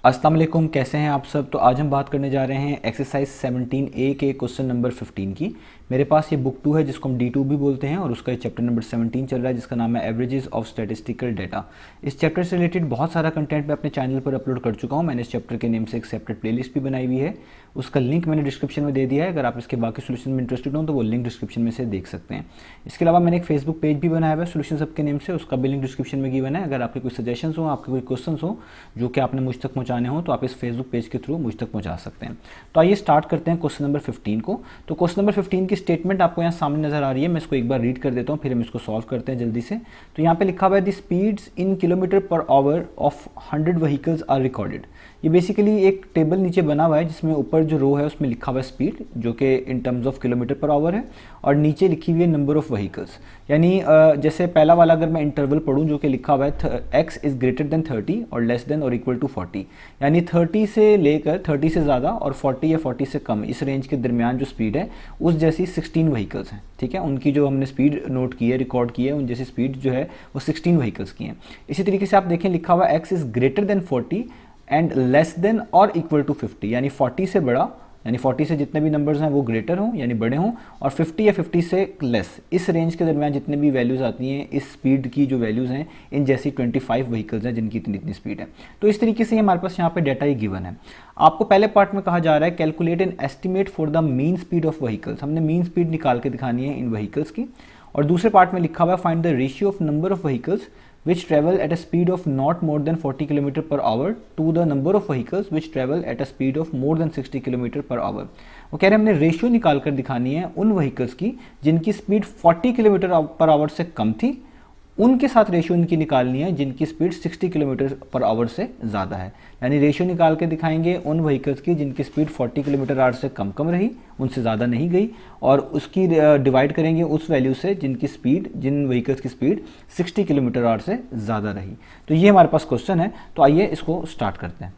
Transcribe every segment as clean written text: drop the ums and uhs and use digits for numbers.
अस्सलाम वालेकुम, कैसे हैं आप सब। तो आज हम बात करने जा रहे हैं एक्सरसाइज 17A के क्वेश्चन नंबर 15 की। मेरे पास ये बुक 2 है जिसको हम D2 भी बोलते हैं और उसका चैप्टर नंबर 17 चल रहा है जिसका नाम है एवरेजेस ऑफ स्टैटिस्टिकल डाटा। इस चैप्टर से रिलेटेड बहुत सारा कंटेंट मैं अपने चैनल पर अपलोड कर चुका हूँ। मैंने इस चैप्टर के नेम से एक सेपरेट प्लेलिस्ट भी बनाई हुई है, उसका लिंक मैंने डिस्क्रिप्शन में दे दिया है। अगर आप इसके बाकी सोल्यूशन में इंटरेस्टेड हो तो वो लिंक डिस्क्रिप्शन में से देख सकते हैं। इसके अलावा मैंने एक फेसबुक पेज भी बनाया हुआ है सोल्यूशन सब के नेम से, उसका भी लिंक डिस्क्रिप्शन में गिवन है। अगर आपके कोई सजेशन हो, आपके कोई क्वेश्चन हो जो कि आपने मुझ तक पहुँचाने हो तो आप इस फेसबुक पेज के थ्रू मुझ तक पहुँचा सकते हैं। तो आइए स्टार्ट करते हैं क्वेश्चन नंबर 15 को। तो क्वेश्चन नंबर 15 की स्टेटमेंट आपको यहाँ सामने नजर आ रही है, मैं इसको एक बार रीड कर देता हूँ, फिर हम इसको सॉल्व करते हैं जल्दी से। तो यहाँ पे लिखा हुआ है the speeds in kilometer per hour of 100 vehicles are recorded. ये बेसिकली एक टेबल नीचे बना हुआ है जिसमें ऊपर जो रो है उसमें लिखा हुआ है स्पीड जो कि in terms of kilometre per our है, और नीचे लिखी हुई है नंबर ऑफ व्हीकल्स। यानी जैसे पहला वाला अगर मैं इंटरवल पढ़ूँ जो कि लिखा हुआ है x इज ग्रेटर देन 30 और लेस देन और इक्वल टू 40, यानी 30 से लेकर 30 से ज़्यादा और 40 या 40 से कम इस रेंज के दरमियान जो स्पीड है उस जैसी 16 व्हीकल्स हैं। ठीक है, उनकी जो हमने स्पीड नोट की है, रिकॉर्ड की है, उन जैसी स्पीड जो है वो 16 व्हीकल्स की हैं। इसी तरीके से आप देखें लिखा हुआ x is greater than 40 and less than और इक्वल टू 50, यानी 40 से बड़ा, यानी 40 से जितने भी नंबर्स हैं वो ग्रेटर हों यानी बड़े हों, और 50 या 50 से लेस, इस रेंज के दरमियान जितने भी वैल्यूज़ आती हैं इस स्पीड की जो वैल्यूज़ हैं इन जैसी 25 व्हीकल्स हैं जिनकी इतनी इतनी स्पीड है। तो इस तरीके से हमारे पास यहाँ पे डाटा ही गिवन है। आपको पहले पार्ट में कहा जा रहा है calculate an estimate for the mean speed of vehicles, हमने मीन स्पीड निकाल के दिखानी है इन व्हीकल्स की। और दूसरे पार्ट में लिखा हुआ है find the ratio of number of vehicles which travel at a speed of not more than 40 km per hour to the number of vehicles which travel at a speed of more than 60 km per hour। वो कह रहे हैं हमने ratio निकाल कर दिखानी है उन व्हीकल्स की जिनकी स्पीड 40 किलोमीटर पर आवर से कम थी, उनके साथ रेशियो इनकी निकालनी है जिनकी स्पीड 60 किलोमीटर पर आवर से ज़्यादा है। यानी रेशियो निकाल के दिखाएंगे उन व्हीकल्स की जिनकी स्पीड 40 किलोमीटर आवर से कम रही, उनसे ज़्यादा नहीं गई, और उसकी डिवाइड करेंगे उस वैल्यू से जिनकी स्पीड, जिन व्हीकल्स की स्पीड 60 किलोमीटर आवर से ज़्यादा रही। तो ये हमारे पास क्वेश्चन है। तो आइए इसको स्टार्ट करते हैं।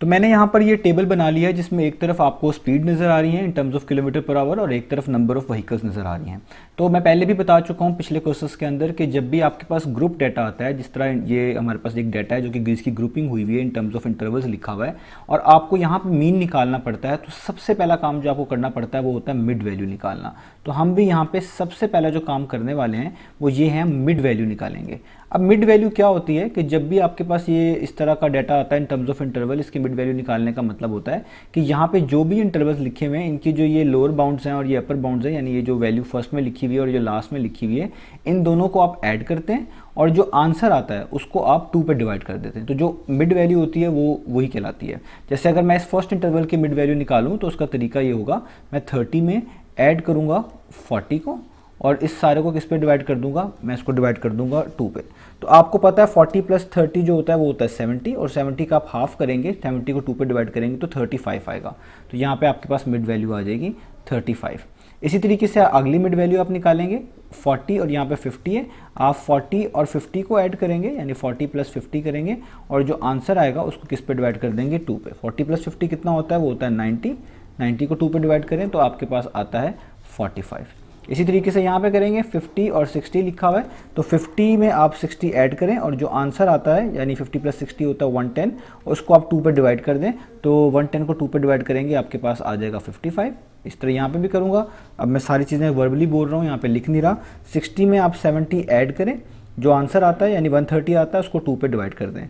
तो मैंने यहाँ पर ये टेबल बना लिया है जिसमें एक तरफ आपको स्पीड नज़र आ रही है in terms of kilometre per our और एक तरफ नंबर ऑफ व्हीकल्स नज़र आ रही हैं। तो मैं पहले भी बता चुका हूँ पिछले क्वेश्चंस के अंदर कि जब भी आपके पास ग्रुप डाटा आता है, जिस तरह ये हमारे पास एक डाटा है जो कि जिसकी ग्रुपिंग हुई हुई है इन टर्म्स ऑफ इंटरवल्स लिखा हुआ है और आपको यहाँ पर मीन निकालना पड़ता है, तो सबसे पहला काम जो आपको करना पड़ता है वो होता है मिड वैल्यू निकालना। तो हम भी यहाँ पे सबसे पहला जो काम करने वाले हैं वो ये है, मिड वैल्यू निकालेंगे। अब मिड वैल्यू क्या होती है कि जब भी आपके पास ये इस तरह का डाटा आता है इन टर्म्स ऑफ इंटरवल, इसकी मिड वैल्यू निकालने का मतलब होता है कि यहाँ पे जो भी इंटरवल्स लिखे हुए हैं इनकी जो ये लोअर बाउंड्स हैं और ये अपर बाउंड्स हैं, यानी ये जो वैल्यू फर्स्ट में लिखी हुई है और जो लास्ट में लिखी हुई है, इन दोनों को आप ऐड करते हैं और जो आंसर आता है उसको आप 2 पे डिवाइड कर देते हैं। तो जो मिड वैल्यू होती है वो वही कहलाती है। जैसे अगर मैं इस फर्स्ट इंटरवल की मिड वैल्यू निकालूँ तो उसका तरीका ये होगा, मैं 30 में ऐड करूँगा 40 को और इस सारे को किस पे डिवाइड कर दूंगा, मैं इसको डिवाइड कर दूंगा 2 पे। तो आपको पता है 40 प्लस 30 जो होता है वो होता है 70, और 70 का आप हाफ करेंगे, 70 को 2 पे डिवाइड करेंगे तो 35 आएगा। तो यहाँ पे आपके पास मिड वैल्यू आ जाएगी 35। इसी तरीके से अगली मिड वैल्यू आप निकालेंगे 40 और यहाँ पे 50 है, आप 40 और 50 को ऐड करेंगे यानी 40 प्लस 50 करेंगे और जो आंसर आएगा उसको किस पे डिवाइड कर देंगे, 2 पे। 40 प्लस 50 कितना होता है, वो होता है 90, 90 को 2 पे डिवाइड करें तो आपके पास आता है 45। इसी तरीके से यहाँ पे करेंगे 50 और 60 लिखा हुआ है, तो 50 में आप 60 ऐड करें और जो आंसर आता है यानी 50 प्लस 60 होता है 110, उसको आप 2 पे डिवाइड कर दें तो 110 को 2 पे डिवाइड करेंगे आपके पास आ जाएगा 55। इस तरह यहाँ पे भी करूँगा। अब मैं सारी चीज़ें वर्बली बोल रहा हूँ, यहाँ पे लिख नहीं रहा। 60 में आप 70 ऐड करें, जो आंसर आता है यानी 130 आता है उसको 2 पे डिवाइड कर दें।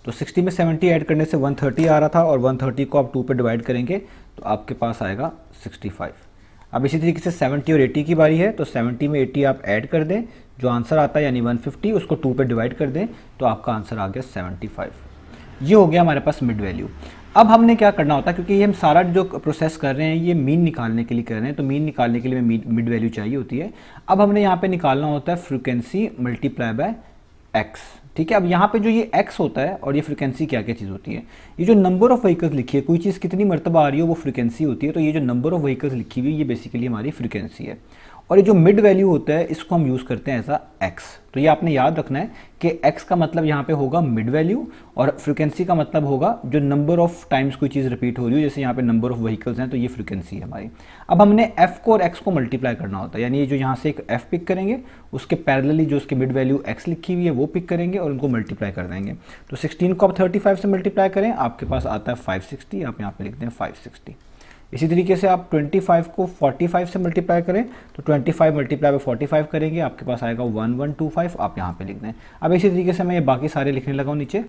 तो 60 में 70 ऐड करने से 130 आ रहा था और 130 को आप 2 पे डिवाइड करेंगे तो आपके पास आएगा 65। अब इसी तरीके से 70 और 80 की बारी है, तो 70 में 80 आप ऐड कर दें, जो आंसर आता है यानी 150 उसको 2 पे डिवाइड कर दें तो आपका आंसर आ गया 75। ये हो गया हमारे पास मिड वैल्यू। अब हमने क्या करना होता है, क्योंकि ये हम सारा जो प्रोसेस कर रहे हैं ये मीन निकालने के लिए कर रहे हैं, तो मीन निकालने के लिए मिड वैल्यू चाहिए होती है। अब हमने यहाँ पे निकालना होता है फ्रीक्वेंसी मल्टीप्लाई बाय एक्स। ठीक है, अब यहाँ पे जो ये x होता है और ये फ्रीक्वेंसी क्या क्या चीज़ होती है, ये जो नंबर ऑफ व्हीकल्स लिखी है, कोई चीज़ कितनी मरतबा आ रही हो वो फ्रीक्वेंसी होती है। तो ये जो नंबर ऑफ व्हीकल्स लिखी हुई है ये बेसिकली हमारी फ्रीक्वेंसी है। और ये जो मिड वैल्यू होता है इसको हम यूज़ करते हैं एज एक्स। तो ये आपने याद रखना है कि एक्स का मतलब यहाँ पे होगा मिड वैल्यू और फ्रीक्वेंसी का मतलब होगा जो नंबर ऑफ टाइम्स कोई चीज़ रिपीट हो रही है, जैसे यहाँ पे नंबर ऑफ व्हीकल्स हैं तो ये फ्रीक्वेंसी है हमारी। अब हमने एफ को और एक्स को मल्टीप्लाई करना होता है, यानी ये जो यहाँ से एक एफ पिक करेंगे उसके पैरेलली जो उसकी मिड वैल्यू एक्स लिखी हुई है वो पिक करेंगे और उनको मल्टीप्लाई कर देंगे। तो 16 को आप 35 से मल्टीप्लाई करें, आपके पास आता है 560, आप यहाँ पे लिखते हैं 560। इसी तरीके से आप 25 को 45 से मल्टीप्लाई करें तो 25 मल्टीप्लाई बाय 45 करेंगे, आपके पास आएगा 1125, आप यहाँ पे लिख दें। अब इसी तरीके से मैं ये बाकी सारे लिखने लगा हूँ नीचे।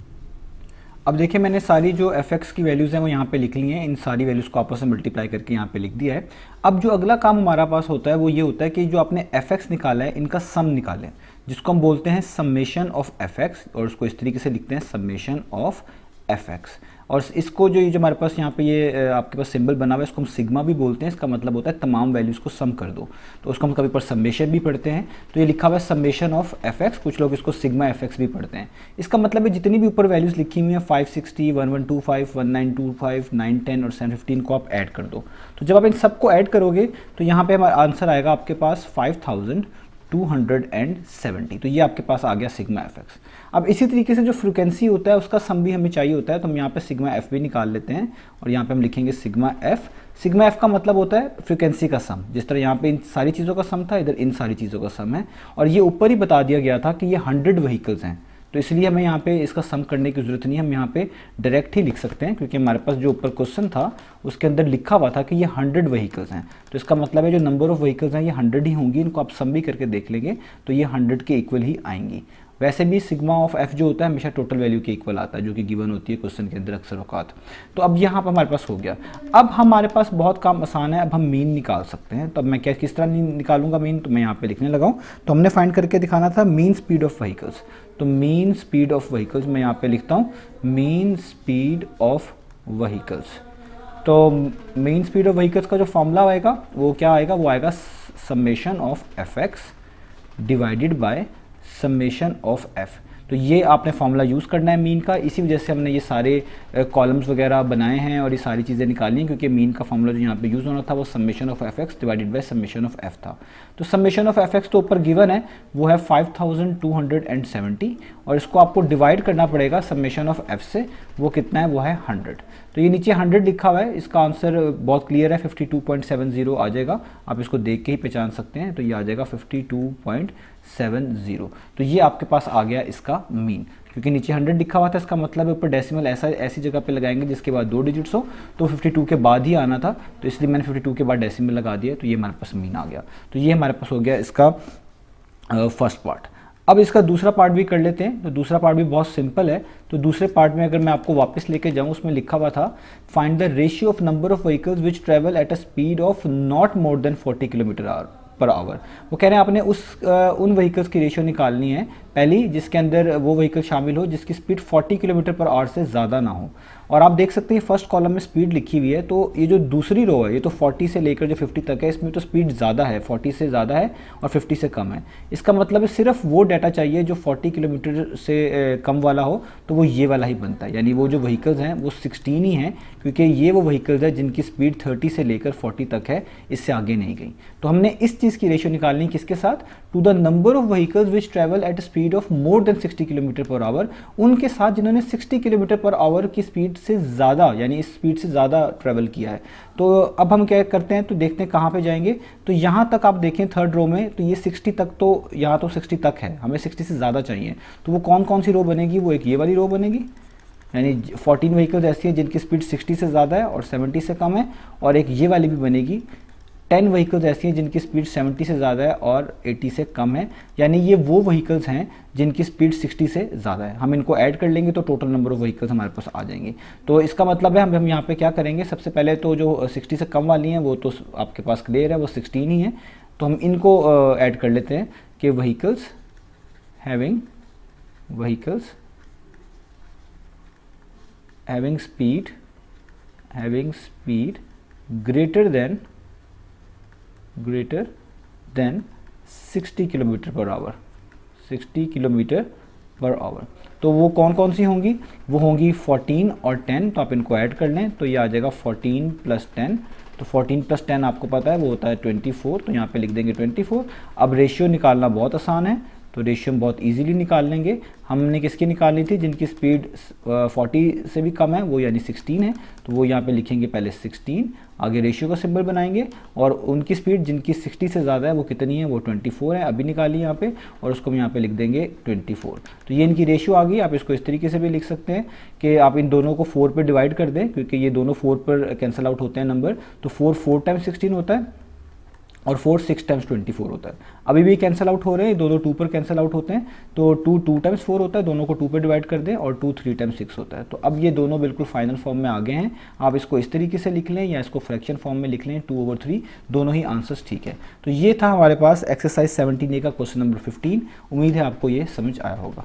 अब देखिए मैंने सारी जो fx की वैल्यूज़ हैं वो यहाँ पे लिख ली हैं, इन सारी वैल्यूज़ को आपस में मल्टीप्लाई करके यहाँ पे लिख दिया है। अब जो अगला काम हमारा पास होता है वो ये होता है कि जो आपने fx निकाला है इनका सम निकालें, जिसको हम बोलते हैं समेशन ऑफ fx, और उसको इस तरीके से लिखते हैं समेशन ऑफ fx। और इसको जो ये जो हमारे पास यहाँ पे ये आपके पास सिंबल बना हुआ है इसको हम सिग्मा भी बोलते हैं, इसका मतलब होता है तमाम वैल्यूज़ को सम कर दो, तो उसको हम कभी पर समेशन भी पढ़ते हैं। तो ये लिखा हुआ है समेशन ऑफ fx, कुछ लोग इसको सिग्मा fx भी पढ़ते हैं। इसका मतलब है जितनी भी ऊपर वैल्यूज़ लिखी हुई हैं 560, 1125, 1925, 910 और 715 को आप ऐड कर दो। तो जब आप इन सबको ऐड करोगे तो यहाँ पे हमारा आंसर आएगा आपके पास 5270। तो ये आपके पास आ गया सिग्मा fx। अब इसी तरीके से जो फ्रीक्वेंसी होता है उसका सम भी हमें चाहिए होता है, तो हम यहाँ पे सिग्मा f भी निकाल लेते हैं और यहाँ पे हम लिखेंगे सिग्मा f। सिग्मा f का मतलब होता है फ्रीक्वेंसी का सम, जिस तरह यहाँ पे इन सारी चीज़ों का सम था, इधर इन सारी चीज़ों का सम है। और ये ऊपर ही बता दिया गया था कि ये 100 व्हीकल्स हैं, तो इसलिए हमें यहाँ पे इसका सम करने की ज़रूरत नहीं है, हम यहाँ पे डायरेक्ट ही लिख सकते हैं, क्योंकि हमारे पास जो ऊपर क्वेश्चन था उसके अंदर लिखा हुआ था कि ये 100 व्हीकल्स हैं। तो इसका मतलब है जो नंबर ऑफ व्हीकल्स हैं ये 100 ही होंगी, इनको आप सम भी करके देख लेंगे तो ये 100 के इक्वल ही आएंगी। वैसे भी सिग्मा ऑफ एफ जो होता है हमेशा टोटल वैल्यू के इक्वल आता है, जो कि गिवन होती है क्वेश्चन के अंदर अक्सर औकात। तो अब यहाँ पर हमारे पास हो गया। अब हमारे पास बहुत काम आसान है, अब हम मीन निकाल सकते हैं। तो अब मैं क्या किस तरह निकालूंगा मीन, तो मैं यहाँ पे लिखने लगा हूँ। तो हमने फाइंड करके दिखाना था मीन स्पीड ऑफ व्हीकल्स, तो मीन स्पीड ऑफ व्हीकल्स मैं यहाँ पे लिखता हूँ मीन स्पीड ऑफ व्हीकल्स। तो मीन स्पीड ऑफ व्हीकल्स का जो फॉर्मूला आएगा वो क्या आएगा, वो आएगा summation of F x divided by summation of F. तो ये आपने फॉर्मूला यूज़ करना है मीन का, इसी वजह से हमने ये सारे कॉलम्स वगैरह बनाए हैं और ये सारी चीज़ें निकाली हैं, क्योंकि मीन का फॉर्मूला जो यहाँ पे यूज़ होना था वो summation of F x divided by summation of F था। तो समेशन ऑफ एफ एक्स तो ऊपर गिवन है, वो है 5270 और इसको आपको डिवाइड करना पड़ेगा समेशन ऑफ एफ से, वो कितना है, वो है 100। तो ये नीचे 100 लिखा हुआ है, इसका आंसर बहुत क्लियर है 52.70 आ जाएगा, आप इसको देख के ही पहचान सकते हैं। तो ये आ जाएगा 52.70। तो ये आपके पास आ गया इसका मीन, क्योंकि नीचे 100 लिखा हुआ था, इसका मतलब है ऊपर डेसिमल ऐसी जगह पे लगाएंगे जिसके बाद 2 डिजिट्स हो, तो 52 के बाद ही आना था, तो इसलिए मैंने 52 के बाद डेसिमल लगा दिया, तो ये हमारे पास मीन आ गया। तो ये हमारे पास हो गया इसका फर्स्ट पार्ट। अब इसका दूसरा पार्ट भी कर लेते हैं। तो दूसरा पार्ट भी बहुत सिंपल है। तो दूसरे पार्ट में अगर मैं आपको वापस लेके जाऊं, उसमें लिखा हुआ था find the ratio of number of vehicles which travel at a speed of not more than 40 kilometre per our. वो कह रहे हैं आपने उन व्हीकल्स की रेशियो निकालनी है पहली, जिसके अंदर वो व्हीकल शामिल हो जिसकी स्पीड 40 किलोमीटर पर आवर से ज़्यादा ना हो। और आप देख सकते हैं फर्स्ट कॉलम में स्पीड लिखी हुई है, तो ये जो दूसरी रो है ये तो 40 से लेकर जो 50 तक है, इसमें तो स्पीड ज़्यादा है, 40 से ज़्यादा है और 50 से कम है। इसका मतलब है सिर्फ वो डाटा चाहिए जो 40 किलोमीटर से कम वाला हो, तो वो ये वाला ही बनता है। यानी वो जो व्हीकल्स हैं वो 16 ही हैं, क्योंकि ये वो व्हीकल्स है जिनकी स्पीड 30 से लेकर 40 तक है, इससे आगे नहीं गई। तो हमने इस चीज़ की रेशियो निकालनी किसके साथ, to the number of vehicles which travel at speed of more than 60 kilometer per hour, उनके साथ जिन्होंने 60 किलोमीटर पर आवर की स्पीड से ज़्यादा, यानी इस स्पीड से ज़्यादा ट्रैवल किया है। तो अब हम क्या करते हैं, तो देखते हैं कहाँ पे जाएंगे। तो यहाँ तक आप देखें थर्ड रो में, तो ये 60 तक, तो यहाँ तो 60 तक है, हमें 60 से ज़्यादा चाहिए। तो वो कौन कौन सी रो बनेगी, वो एक ये वाली रो बनेगी, यानी 14 व्हीकल्स ऐसी हैं जिनकी स्पीड 60 से ज़्यादा है और 70 से कम है, और एक ये वाली भी बनेगी 10 व्हीकल्स ऐसी हैं जिनकी स्पीड 70 से ज़्यादा है और 80 से कम है। यानी ये वो व्हीकल्स हैं जिनकी स्पीड 60 से ज़्यादा है। हम इनको ऐड कर लेंगे तो टोटल नंबर ऑफ व्हीकल्स हमारे पास आ जाएंगे। तो इसका मतलब है हम यहाँ पे क्या करेंगे, सबसे पहले तो जो 60 से कम वाली हैं वो तो आपके पास क्लियर है, वो 16 ही है। तो हम इनको ऐड कर लेते हैं कि vehicles having speed greater than 60 kilometer per our, 60 kilometer per our. तो वो कौन कौन सी होंगी, वो होंगी 14 और 10। तो आप इनको ऐड कर लें तो ये आ जाएगा 14 + 10 तो 14 + 10 आपको पता है वो होता है 24, तो यहाँ पे लिख देंगे 24। अब रेशियो निकालना बहुत आसान है, तो रेशियो हम बहुत इजीली निकाल लेंगे। हमने किसकी निकालनी थी, जिनकी स्पीड 40 से भी कम है, वो यानी 16 है, तो वो यहाँ पे लिखेंगे पहले 16, आगे रेशियो का सिंबल बनाएंगे, और उनकी स्पीड जिनकी 60 से ज़्यादा है वो कितनी है, वो 24 है, अभी निकाली यहाँ पे, और उसको हम यहाँ पे लिख देंगे 24। तो ये इनकी रेशियो आ गई। आप इसको इस तरीके से भी लिख सकते हैं कि आप इन दोनों को 4 पे डिवाइड कर दें, क्योंकि ये दोनों 4 पर कैंसिल आउट होते हैं नंबर, तो 4 टाइम्स 16 होता है और 4 6 टाइम्स 24 होता है। अभी भी कैंसिल आउट हो रहे हैं, दोनों 2 पर कैंसिल आउट होते हैं, तो 2 टाइम्स 4 होता है, दोनों को 2 पर डिवाइड कर दें, और 2 3 टाइम्स 6 होता है। तो अब ये दोनों बिल्कुल फाइनल फॉर्म में आ गए हैं। आप इसको इस तरीके से लिख लें या इसको फ्रैक्शन फॉर्म में लिख लें, 2/3, दोनों ही आंसर्स ठीक है। तो ये था हमारे पास एक्सरसाइज 17A का क्वेश्चन नंबर 15। उम्मीद है आपको ये समझ आया होगा।